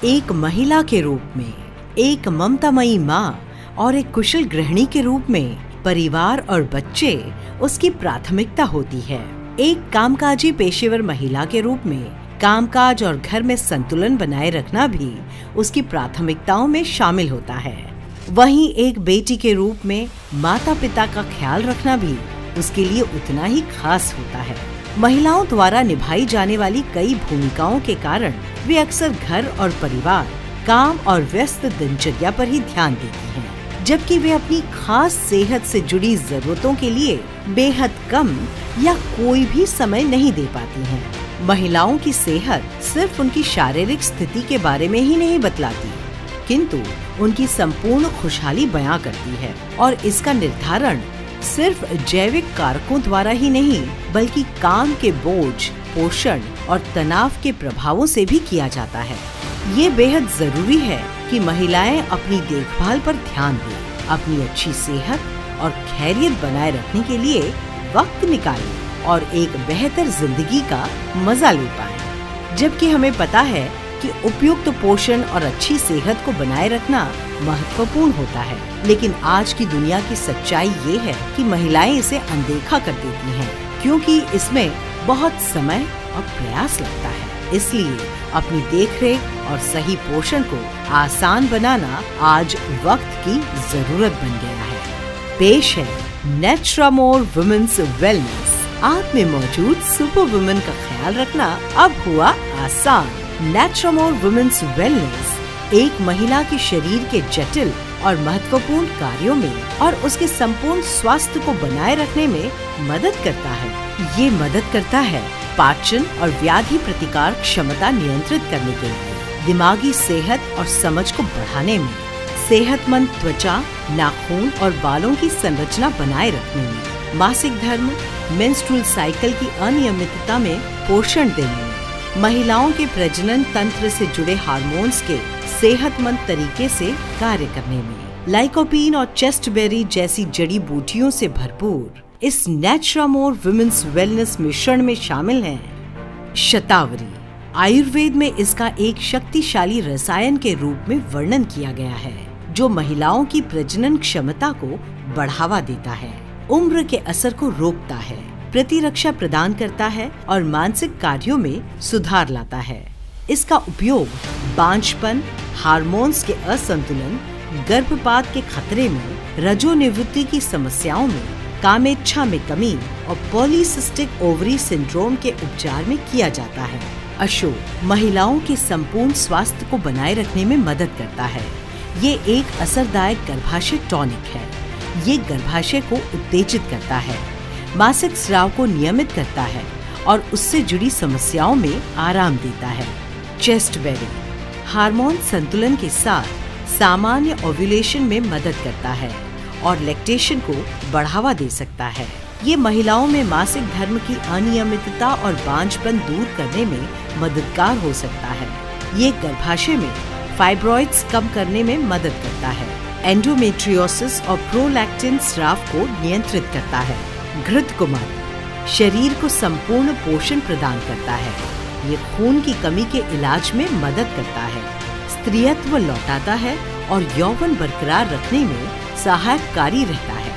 एक महिला के रूप में, एक ममतामयी माँ और एक कुशल गृहिणी के रूप में परिवार और बच्चे उसकी प्राथमिकता होती है। एक कामकाजी पेशेवर महिला के रूप में कामकाज और घर में संतुलन बनाए रखना भी उसकी प्राथमिकताओं में शामिल होता है। वहीं एक बेटी के रूप में माता पिता का ख्याल रखना भी उसके लिए उतना ही खास होता है। महिलाओं द्वारा निभाई जाने वाली कई भूमिकाओं के कारण वे अक्सर घर और परिवार, काम और व्यस्त दिनचर्या पर ही ध्यान देती हैं, जबकि वे अपनी खास सेहत से जुड़ी जरूरतों के लिए बेहद कम या कोई भी समय नहीं दे पाती हैं। महिलाओं की सेहत सिर्फ उनकी शारीरिक स्थिति के बारे में ही नहीं बतलाती, किंतु उनकी संपूर्ण खुशहाली बयां करती है और इसका निर्धारण सिर्फ जैविक कारकों द्वारा ही नहीं बल्कि काम के बोझ, पोषण और तनाव के प्रभावों से भी किया जाता है। ये बेहद जरूरी है कि महिलाएं अपनी देखभाल पर ध्यान दें, अपनी अच्छी सेहत और खैरियत बनाए रखने के लिए वक्त निकालें और एक बेहतर जिंदगी का मजा ले पाएं। जबकि हमें पता है कि उपयुक्त पोषण और अच्छी सेहत को बनाए रखना महत्वपूर्ण होता है, लेकिन आज की दुनिया की सच्चाई ये है कि महिलाएं इसे अनदेखा कर देती हैं, क्योंकि इसमें बहुत समय और प्रयास लगता है। इसलिए अपनी देखरेख और सही पोषण को आसान बनाना आज वक्त की जरूरत बन गया है। पेश है नेट्रामोर वुमेन्स वेलनेस। आप में मौजूद सुपर वुमेन का ख्याल रखना अब हुआ आसान। नेट्रामोर वुमेन्स वेलनेस एक महिला के शरीर के जटिल और महत्वपूर्ण कार्यों में और उसके संपूर्ण स्वास्थ्य को बनाए रखने में मदद करता है। ये मदद करता है पाचन और व्याधि प्रतिकार क्षमता नियंत्रित करने के लिए, दिमागी सेहत और समझ को बढ़ाने में, सेहतमंद त्वचा, नाखून और बालों की संरचना बनाए रखने में, मासिक धर्म, मेंस्ट्रुअल साइकिल की अनियमितता में पोषण देने में, महिलाओं के प्रजनन तंत्र से जुड़े हार्मोन्स के सेहतमंद तरीके से कार्य करने में, लाइकोपीन और चेस्टबेरी जैसी जड़ी बूटियों से भरपूर इस नेट्रामोर वुमेन्स वेलनेस मिश्रण में शामिल है शतावरी। आयुर्वेद में इसका एक शक्तिशाली रसायन के रूप में वर्णन किया गया है, जो महिलाओं की प्रजनन क्षमता को बढ़ावा देता है, उम्र के असर को रोकता है, प्रतिरक्षा प्रदान करता है और मानसिक कार्यों में सुधार लाता है। इसका उपयोग बांझपन, हार्मोन्स के असंतुलन, गर्भपात के खतरे में, रजोनिवृत्ति की समस्याओं में, कामेच्छा में कमी और पॉलीसिस्टिक ओवरी सिंड्रोम के उपचार में किया जाता है। अशोक महिलाओं के संपूर्ण स्वास्थ्य को बनाए रखने में मदद करता है। ये एक असरदायक गर्भाशय टॉनिक है। ये गर्भाशय को उत्तेजित करता है, मासिक स्राव को नियमित करता है और उससे जुड़ी समस्याओं में आराम देता है। चेस्टबेरी हार्मोन संतुलन के साथ सामान्य ओव्यूलेशन में मदद करता है और लैक्टेशन को बढ़ावा दे सकता है। ये महिलाओं में मासिक धर्म की अनियमितता और बांझपन दूर करने में मददगार हो सकता है। ये गर्भाशय में फाइब्रॉइड्स कम करने में मदद करता है, एंडोमेट्रियोसिस और प्रोलैक्टिन स्राव को नियंत्रित करता है। घृत कुमारी शरीर को संपूर्ण पोषण प्रदान करता है। ये खून की कमी के इलाज में मदद करता है, स्त्रीत्व लौटाता है और यौवन बरकरार रखने में सहायकारी रहता है।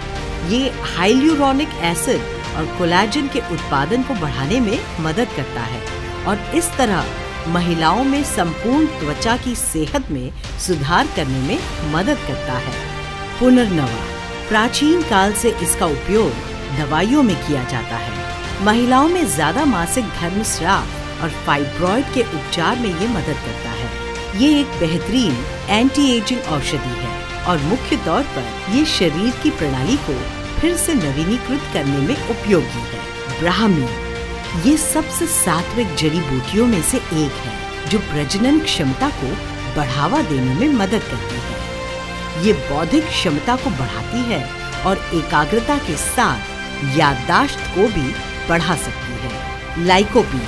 ये हाइल्यूरोनिक एसिड और कोलेजन के उत्पादन को बढ़ाने में मदद करता है और इस तरह महिलाओं में संपूर्ण त्वचा की सेहत में सुधार करने में मदद करता है। पुनर्नवा प्राचीन काल से इसका उपयोग दवाइयों में किया जाता है। महिलाओं में ज्यादा मासिक धर्म स्राव और फाइब्रॉइड के उपचार में ये मदद करता है। ये एक बेहतरीन एंटी एजिंग औषधि है और मुख्य तौर पर ये शरीर की प्रणाली को फिर से नवीनीकृत करने में उपयोगी है। ब्राह्मी ये सबसे सात्विक जड़ी बूटियों में से एक है, जो प्रजनन क्षमता को बढ़ावा देने में मदद करती है। ये बौद्धिक क्षमता को बढ़ाती है और एकाग्रता के साथ याददाश्त को भी बढ़ा सकती है। लाइकोपीन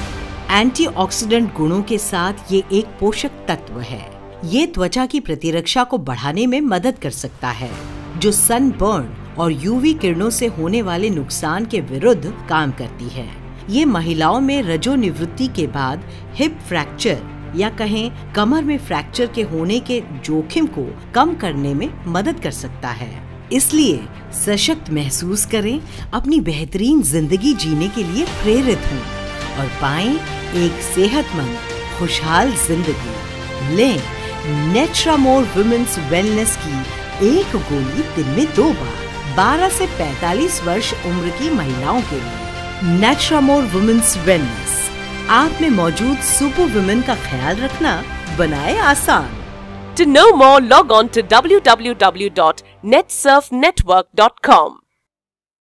एंटीऑक्सीडेंट गुणों के साथ ये एक पोषक तत्व है। ये त्वचा की प्रतिरक्षा को बढ़ाने में मदद कर सकता है, जो सनबर्न और यूवी किरणों से होने वाले नुकसान के विरुद्ध काम करती है। ये महिलाओं में रजोनिवृत्ति के बाद हिप फ्रैक्चर, या कहें कमर में फ्रैक्चर के होने के जोखिम को कम करने में मदद कर सकता है। इसलिए सशक्त महसूस करें, अपनी बेहतरीन जिंदगी जीने के लिए प्रेरित हों और पाएं एक सेहतमंद खुशहाल जिंदगी। लें नेट्रामोर वुमेन्स वेलनेस की एक गोली दिन में 2 बार 12 से 45 वर्ष उम्र की महिलाओं के लिए। नेट्रामोर वुमेन्स वेलनेस आप में मौजूद सुपर वुमेन का ख्याल रखना बनाए आसान। To know more, log on to www.netsurfnetwork.com.